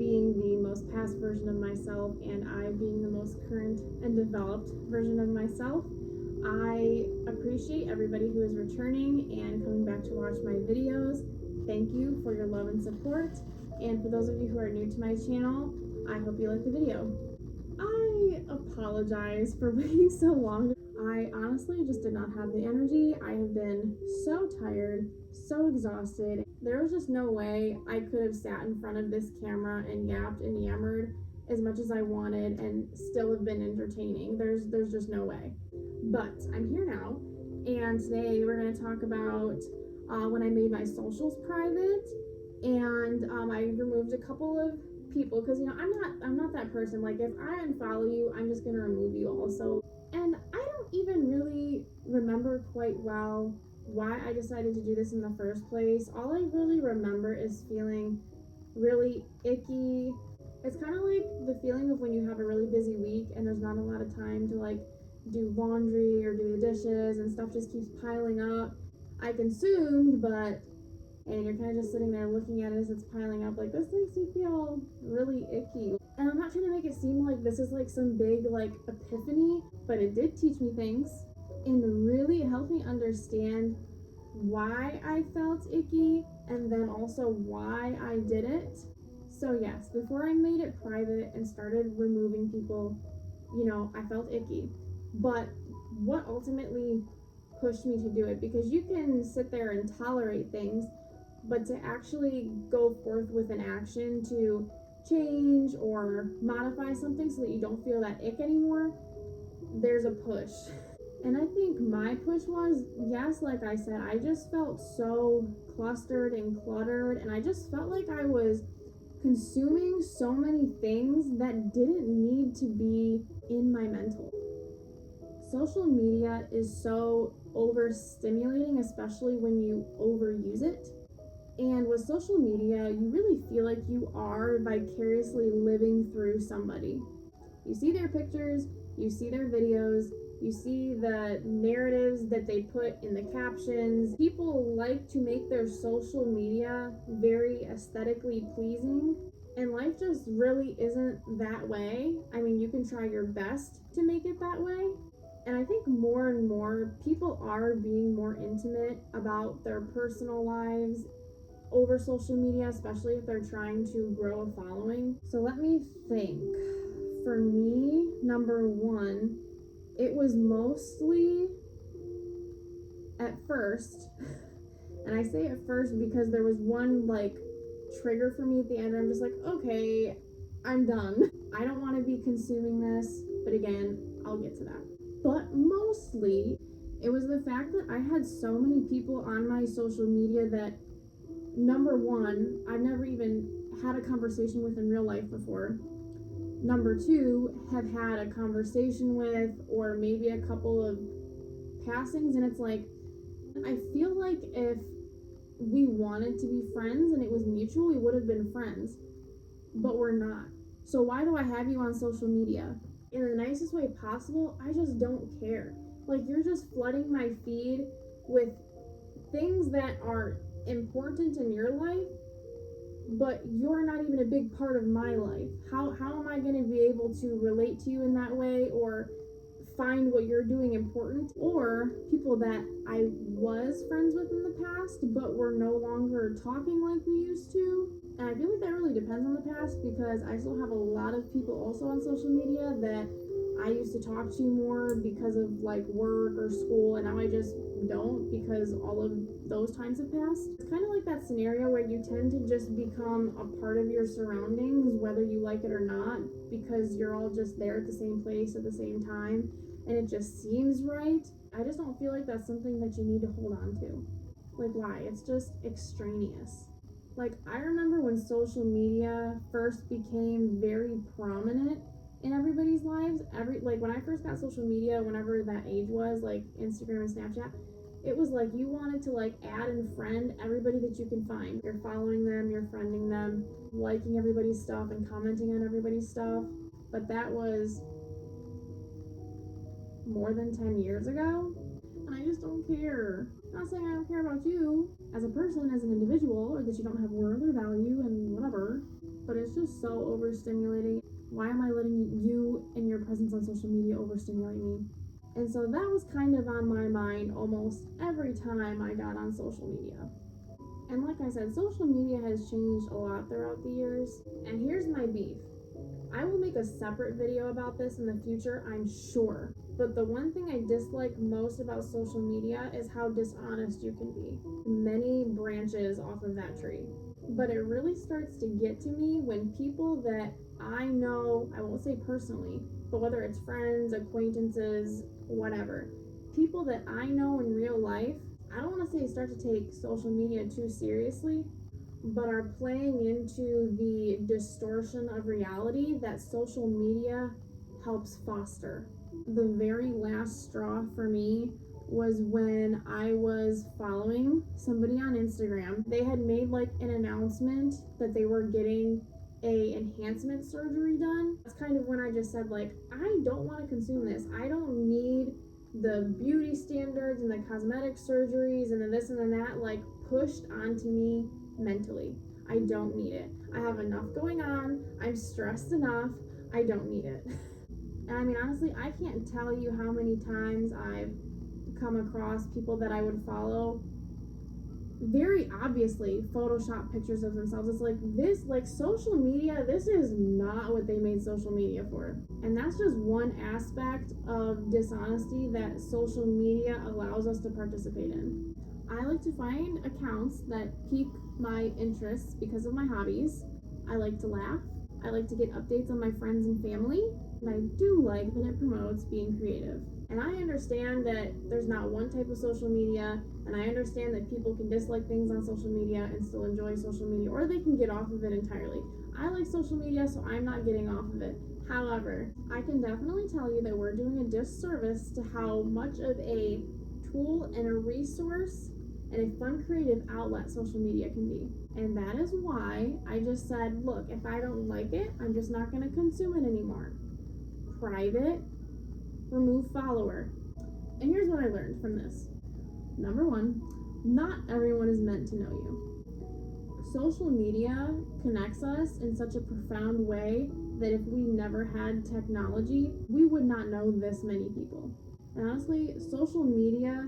being the most past version of myself and I being the most current and developed version of myself. I appreciate everybody who is returning and coming back to watch my videos. Thank you for your love and support. And for those of you who are new to my channel, I hope you like the video. I apologize for waiting so long. I honestly just did not have the energy. I have been so tired, so exhausted. There was just no way I could have sat in front of this camera and yapped and yammered as much as I wanted and still have been entertaining. There's just no way. But I'm here now, and today we're going to talk about when I made my socials private, and I removed a couple of people because, you know, I'm not that person. Like, if I unfollow you, I'm just going to remove you also. And I don't even really remember quite well why I decided to do this in the first place. All I really remember is feeling really icky. It's kind of like the feeling of when you have a really busy week and there's not a lot of time to like do laundry or do the dishes and stuff just keeps piling up. I consumed, and you're kind of just sitting there looking at it as it's piling up. Like, this makes me feel really icky. And I'm not trying to make it seem like this is like some big like epiphany, but it did teach me things and really helped me understand why I felt icky and then also why I did it. So yes, before I made it private and started removing people, you know, I felt icky. But what ultimately pushed me to do it, because you can sit there and tolerate things, but to actually go forth with an action to change or modify something so that you don't feel that ick anymore, there's a push. And I think my push was, yes, like I said, I just felt so clustered and cluttered, and I just felt like I was consuming so many things that didn't need to be in my mental. Social media is so overstimulating, especially when you overuse it. And with social media, you really feel like you are vicariously living through somebody. You see their pictures, you see their videos, you see the narratives that they put in the captions. People like to make their social media very aesthetically pleasing, and life just really isn't that way. I mean, you can try your best to make it that way. And I think more and more people are being more intimate about their personal lives over social media, especially if they're trying to grow a following. So let me think. For me, number one, it was mostly at first, and I say at first because there was one like trigger for me at the end where I'm just like, okay, I'm done. I don't want to be consuming this, but again, I'll get to that. But mostly, it was the fact that I had so many people on my social media that, number one, I've never even had a conversation with in real life before. Number two, have had a conversation with, or maybe a couple of passings, and it's like, I feel like if we wanted to be friends and it was mutual, we would have been friends, but we're not. So why do I have you on social media? In the nicest way possible, I just don't care. Like, you're just flooding my feed with things that are important in your life, but you're not even a big part of my life. How am I going to be able to relate to you in that way or find what you're doing important? Or people that I was friends with in the past, but we're no longer talking like we used to. And I feel like that really depends on the past, because I still have a lot of people also on social media that I used to talk to more because of like work or school, and now I just don't, because all of those times have passed. It's kind of like that scenario where you tend to just become a part of your surroundings, whether you like it or not, because you're all just there at the same place at the same time, and it just seems right. I just don't feel like that's something that you need to hold on to. Like, why? It's just extraneous. Like, I remember when social media first became very prominent in everybody's lives. Like, when I first got social media, whenever that age was, like Instagram and Snapchat, it was like you wanted to like add and friend everybody that you can find. You're following them, you're friending them, liking everybody's stuff and commenting on everybody's stuff. But that was more than 10 years ago, and I just don't care. I'm not saying I don't care about you as a person, as an individual, or that you don't have worth or value and whatever, but it's just so overstimulating. Why am I letting you and your presence on social media overstimulate me? And so that was kind of on my mind almost every time I got on social media. And like I said, social media has changed a lot throughout the years. And here's my beef. I will make a separate video about this in the future, I'm sure. But the one thing I dislike most about social media is how dishonest you can be. Many branches off of that tree. But it really starts to get to me when people that I know, I won't say personally, but whether it's friends, acquaintances, whatever, people that I know in real life, I don't want to say start to take social media too seriously, but are playing into the distortion of reality that social media helps foster. The very last straw for me was when I was following somebody on Instagram. They had made like an announcement that they were getting a enhancement surgery done. That's kind of when I just said, like, I don't want to consume this. I don't need the beauty standards and the cosmetic surgeries and the this and the that like pushed onto me mentally. I don't need it. I have enough going on. I'm stressed enough. I don't need it. And I mean, honestly, I can't tell you how many times I've come across people that I would follow very obviously Photoshop pictures of themselves. It's like this, like social media, this is not what they made social media for. And that's just one aspect of dishonesty that social media allows us to participate in. I like to find accounts that pique my interests because of my hobbies. I like to laugh. I like to get updates on my friends and family. And I do like that it promotes being creative. And I understand that there's not one type of social media, and I understand that people can dislike things on social media and still enjoy social media, or they can get off of it entirely. I like social media, so I'm not getting off of it. However, I can definitely tell you that we're doing a disservice to how much of a tool and a resource and a fun creative outlet social media can be. And that is why I just said, look, if I don't like it, I'm just not going to consume it anymore. Private, remove follower. And here's what I learned from this. Number one, not everyone is meant to know you. Social media connects us in such a profound way that if we never had technology, we would not know this many people. And honestly, social media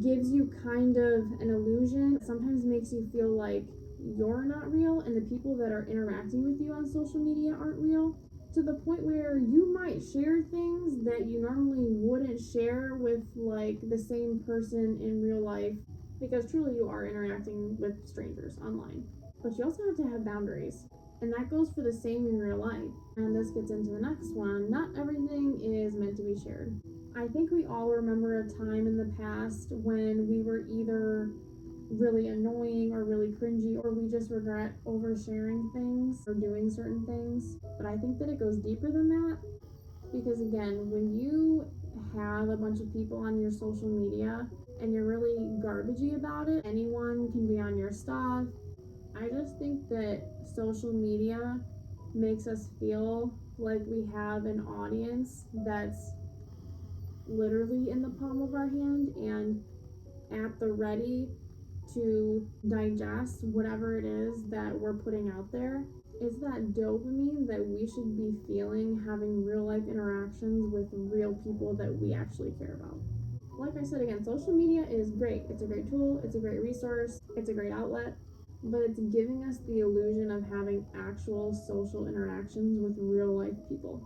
gives you kind of an illusion. It sometimes makes you feel like you're not real and the people that are interacting with you on social media aren't real, to the point where you might share things that you normally wouldn't share with like the same person in real life, because truly you are interacting with strangers online. But you also have to have boundaries, and that goes for the same in real life. And this gets into the next one. Not everything is meant to be shared. I think we all remember a time in the past when we were either really annoying or really cringy, or we just regret oversharing things or doing certain things. But I think that it goes deeper than that, because again, when you have a bunch of people on your social media and you're really garbagey about it, anyone can be on your stuff. I just think that social media makes us feel like we have an audience that's literally in the palm of our hand and at the ready to digest whatever it is that we're putting out there. It's that dopamine that we should be feeling having real life interactions with real people that we actually care about. Like I said again, social media is great. It's a great tool, it's a great resource, it's a great outlet, but it's giving us the illusion of having actual social interactions with real life people.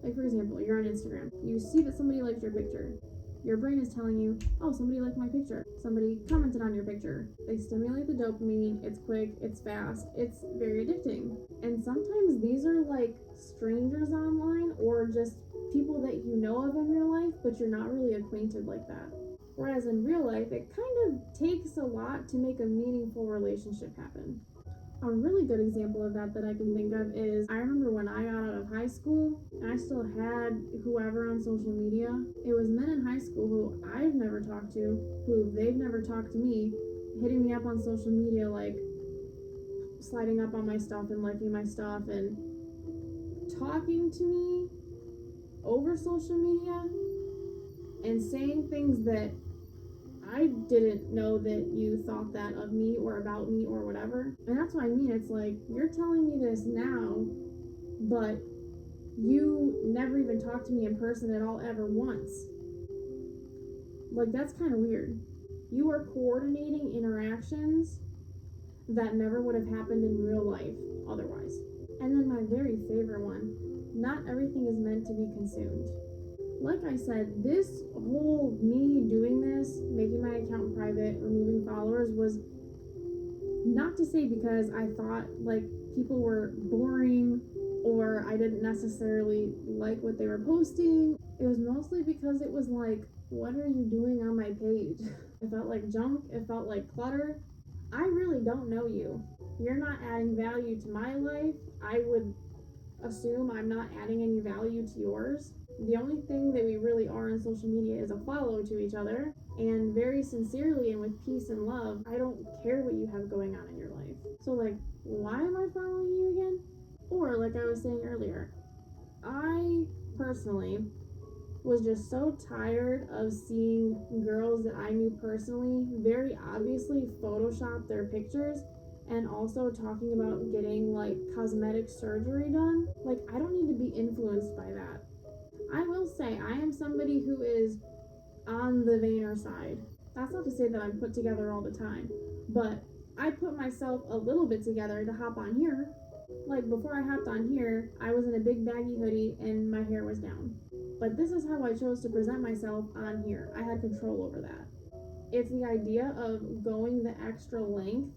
Like for example, you're on Instagram, you see that somebody liked your picture. Your brain is telling you, oh, somebody liked my picture. Somebody commented on your picture. They stimulate the dopamine. It's quick, it's fast, it's very addicting. And sometimes these are like strangers online or just people that you know of in real life, but you're not really acquainted like that. Whereas in real life, it kind of takes a lot to make a meaningful relationship happen. A really good example of that I can think of is, I remember when I got out of high school and I still had whoever on social media. It was men in high school who I've never talked to, who they've never talked to me, hitting me up on social media, like sliding up on my stuff and liking my stuff and talking to me over social media and saying things that I didn't know that you thought that of me or about me or whatever. And that's what I mean. It's like, you're telling me this now, but you never even talked to me in person at all ever once. Like, that's kind of weird. You are coordinating interactions that never would have happened in real life otherwise. And then my very favorite one, not everything is meant to be consumed. Like I said, this whole me doing this, making my account private, removing followers, was not to say because I thought like people were boring or I didn't necessarily like what they were posting. It was mostly because it was like, what are you doing on my page? It felt like junk. It felt like clutter. I really don't know you. You're not adding value to my life. I would assume I'm not adding any value to yours. The only thing that we really are on social media is a follow to each other, and very sincerely and with peace and love, I don't care what you have going on in your life. So like, why am I following you again? Or like I was saying earlier, I personally was just so tired of seeing girls that I knew personally very obviously Photoshop their pictures and also talking about getting like cosmetic surgery done. Like, I don't need to be influenced by that. I will say I am somebody who is on the vainer side. That's not to say that I'm put together all the time, but I put myself a little bit together to hop on here. Like, before I hopped on here, I was in a big baggy hoodie and my hair was down. But this is how I chose to present myself on here. I had control over that. It's the idea of going the extra length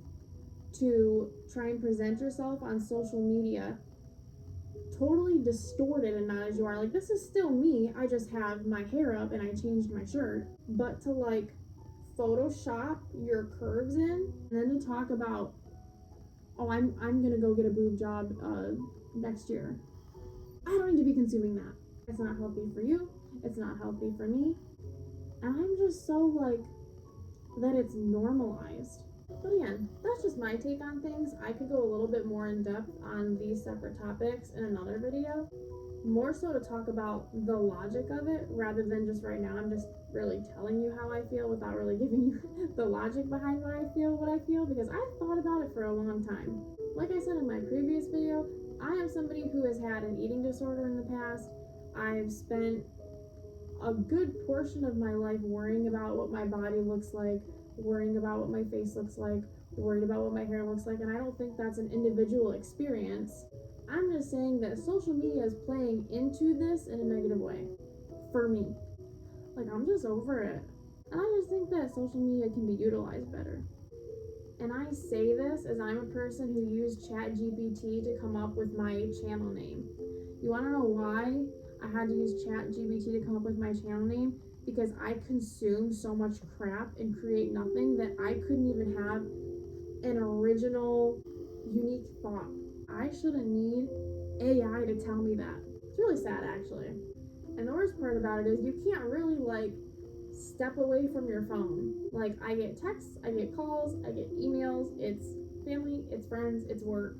to try and present yourself on social media totally distorted and not as you are. Like, this is still me. I just have my hair up and I changed my shirt. But to like Photoshop your curves in and then to talk about, oh, I'm gonna go get a boob job next year. I don't need to be consuming that. It's not healthy for you. It's not healthy for me. And I'm just so like that it's normalized. But again, that's just my take on things. I could go a little bit more in depth on these separate topics in another video. More so to talk about the logic of it rather than just right now. I'm just really telling you how I feel without really giving you the logic behind what I feel, because I've thought about it for a long time. Like I said in my previous video, I am somebody who has had an eating disorder in the past. I've spent a good portion of my life worrying about what my body looks like, worrying about what my face looks like, worried about what my hair looks like, and I don't think that's an individual experience. I'm just saying that social media is playing into this in a negative way for me. Like, I'm just over it. And I just think that social media can be utilized better. And I say this as I'm a person who used ChatGPT to come up with my channel name. You wanna know why I had to use ChatGPT to come up with my channel name? Because I consume so much crap and create nothing that I couldn't even have an original, unique thought. I shouldn't need AI to tell me that. It's really sad, actually. And the worst part about it is you can't really like step away from your phone. Like, I get texts, I get calls, I get emails, it's family, it's friends, it's work.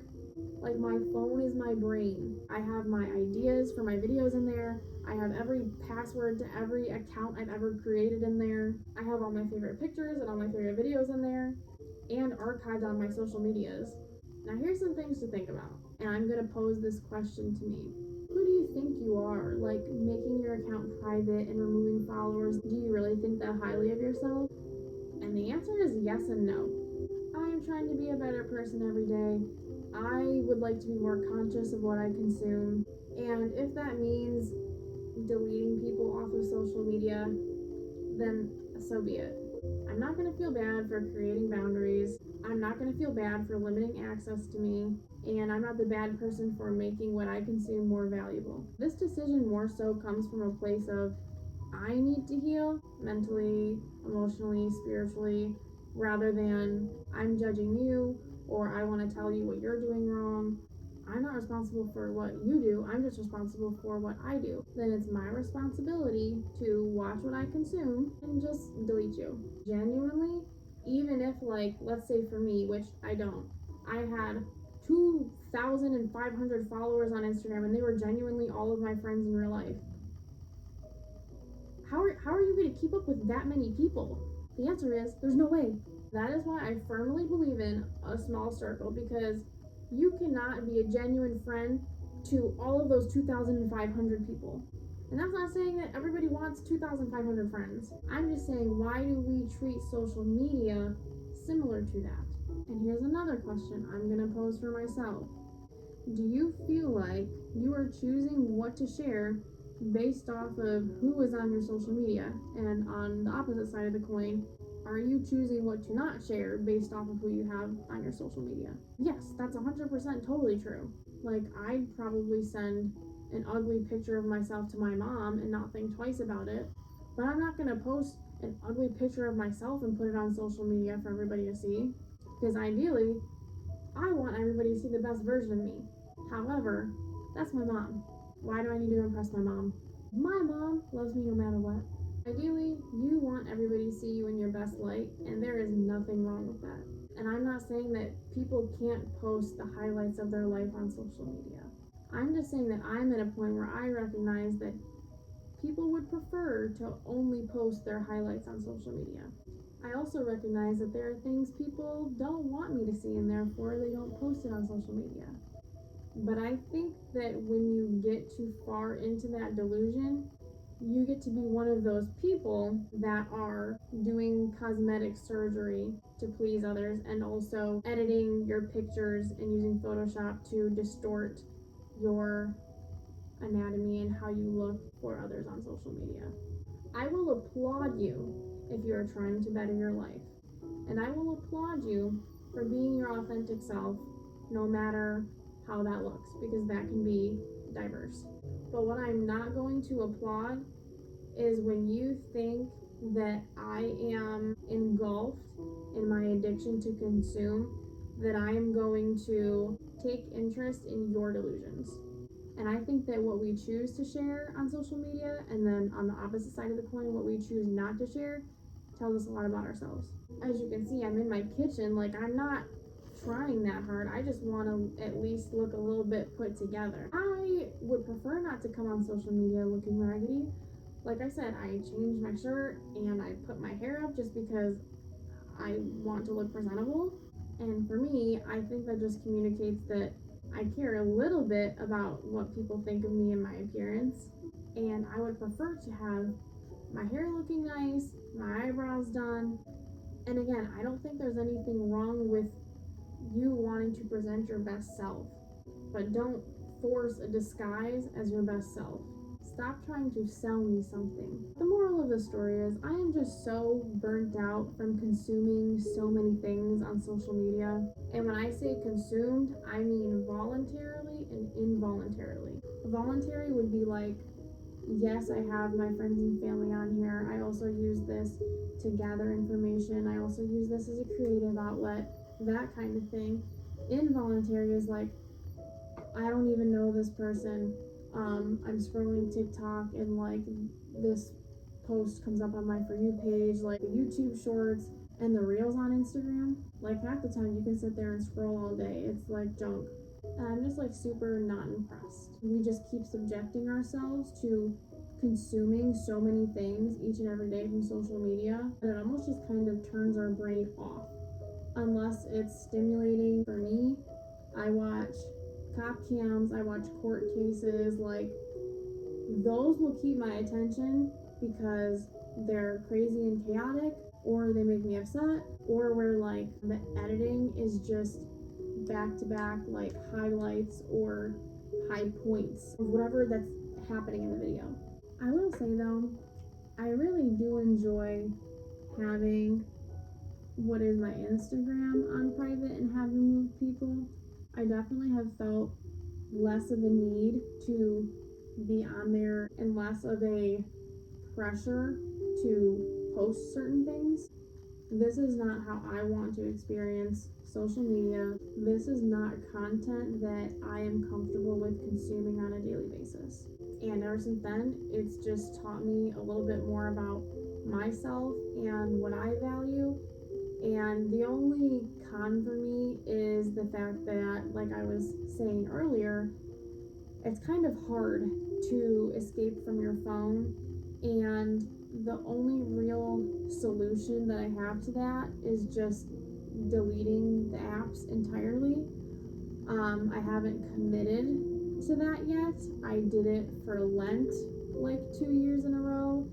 Like, my phone is my brain. I have my ideas for my videos in there. I have every password to every account I've ever created in there. I have all my favorite pictures and all my favorite videos in there and archived on my social medias. Now, here's some things to think about, and I'm gonna pose this question to me. Who do you think you are? Like, making your account private and removing followers, do you really think that highly of yourself? And the answer is yes and no. I am trying to be a better person every day. I would like to be more conscious of what I consume, and if that means deleting people off of social media, then so be it. I'm not going to feel bad for creating boundaries. I'm not going to feel bad for limiting access to me, and I'm not the bad person for making what I consume more valuable. This decision more so comes from a place of I need to heal mentally, emotionally, spiritually, rather than I'm judging you or I want to tell you what you're doing wrong. I'm not responsible for what you do. I'm just responsible for what I do. Then it's my responsibility to watch what I consume and just delete you. Genuinely, even if, like, let's say for me, which I don't, I had 2,500 followers on Instagram and they were genuinely all of my friends in real life. How are you going to keep up with that many people? The answer is there's no way. That is why I firmly believe in a small circle, because you cannot be a genuine friend to all of those 2,500 people. And that's not saying that everybody wants 2,500 friends. I'm just saying, why do we treat social media similar to that? And here's another question I'm going to pose for myself. Do you feel like you are choosing what to share based off of who is on your social media? And on the opposite side of the coin, are you choosing what to not share based off of who you have on your social media? Yes, that's 100% totally true. Like, I'd probably send an ugly picture of myself to my mom and not think twice about it, but I'm not going to post an ugly picture of myself and put it on social media for everybody to see, because ideally, I want everybody to see the best version of me. However, that's my mom. Why do I need to impress my mom? My mom loves me no matter what. Ideally, you want everybody to see you in your best light, and there is nothing wrong with that. And I'm not saying that people can't post the highlights of their life on social media. I'm just saying that I'm at a point where I recognize that people would prefer to only post their highlights on social media. I also recognize that there are things people don't want me to see, and therefore they don't post it on social media. But I think that when you get too far into that delusion, you get to be one of those people that are doing cosmetic surgery to please others, and also editing your pictures and using Photoshop to distort your anatomy and how you look for others on social media. I will applaud you if you are trying to better your life, and I will applaud you for being your authentic self, no matter how that looks, because that can be diverse. But what I'm not going to applaud is when you think that I am engulfed in my addiction to consume, that I am going to take interest in your delusions. And I think that what we choose to share on social media, and then on the opposite side of the coin, what we choose not to share, tells us a lot about ourselves. As you can see, I'm in my kitchen. Like, I'm not trying that hard. I just want to at least look a little bit put together. I would prefer not to come on social media looking raggedy. Like I said, I changed my shirt and I put my hair up just because I want to look presentable. And for me, I think that just communicates that I care a little bit about what people think of me and my appearance. And I would prefer to have my hair looking nice, my eyebrows done. And again, I don't think there's anything wrong with you wanting to present your best self, but don't force a disguise as your best self. Stop trying to sell me something. The moral of the story is, I am just so burnt out from consuming so many things on social media. And when I say consumed, I mean voluntarily and involuntarily. Voluntary would be like, yes, I have my friends and family on here. I also use this to gather information. I also use this as a creative outlet, that kind of thing. Involuntary is like, I don't even know this person. I'm scrolling TikTok and like this post comes up on my For You page, like the YouTube shorts and the reels on Instagram. Like, half the time you can sit there and scroll all day. It's like junk. And I'm just like super not impressed. We just keep subjecting ourselves to consuming so many things each and every day from social media that it almost just kind of turns our brain off. Unless it's stimulating. For me, I watch cop cams, I watch court cases. Like, those will keep my attention because they're crazy and chaotic, or they make me upset, or where like the editing is just back to back, like highlights or high points of whatever that's happening in the video. I will say though, I really do enjoy having what is my Instagram on private and have removed people. I definitely have felt less of a need to be on there and less of a pressure to post certain things. This is not how I want to experience social media. This is not content that I am comfortable with consuming on a daily basis. And ever since then, it's just taught me a little bit more about myself and what I value. And the only con for me is the fact that, like I was saying earlier, it's kind of hard to escape from your phone and the only real solution that I have to that is just deleting the apps entirely. I haven't committed to that yet. I did it for Lent like 2 years in a row.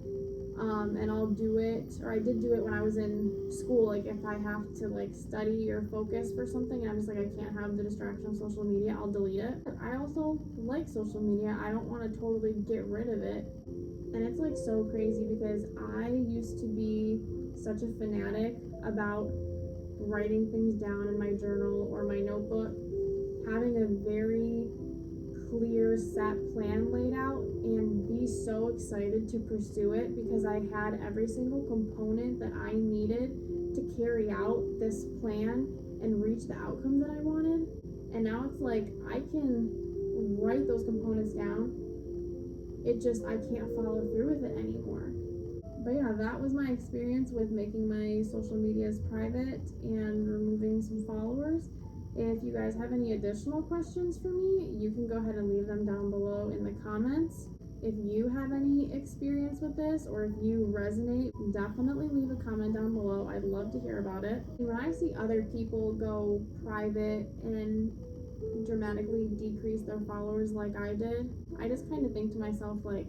And I'll do it, or I did do it when I was in school, like if I have to like study or focus for something and I'm just like, I can't have the distraction of social media, I'll delete it. I also like social media. I don't want to totally get rid of it. And it's like so crazy because I used to be such a fanatic about writing things down in my journal or my notebook, having a very clear set plan laid out and be so excited to pursue it because I had every single component that I needed to carry out this plan and reach the outcome that I wanted. And now it's like I can write those components down. I can't follow through with it anymore. But yeah, that was my experience with making my social medias private and removing some followers. If you guys have any additional questions for me, you can go ahead and leave them down below in the comments. If you have any experience with this or if you resonate, definitely leave a comment down below. I'd love to hear about it. When I see other people go private and dramatically decrease their followers like I did, I just kind of think to myself like,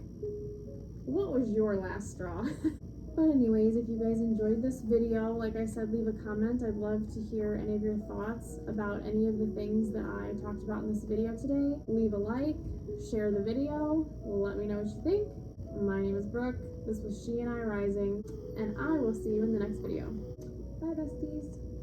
what was your last straw? But anyways, if you guys enjoyed this video, like I said, leave a comment. I'd love to hear any of your thoughts about any of the things that I talked about in this video today. Leave a like, share the video, let me know what you think. My name is Brooke, this was She and I Rising, and I will see you in the next video. Bye besties!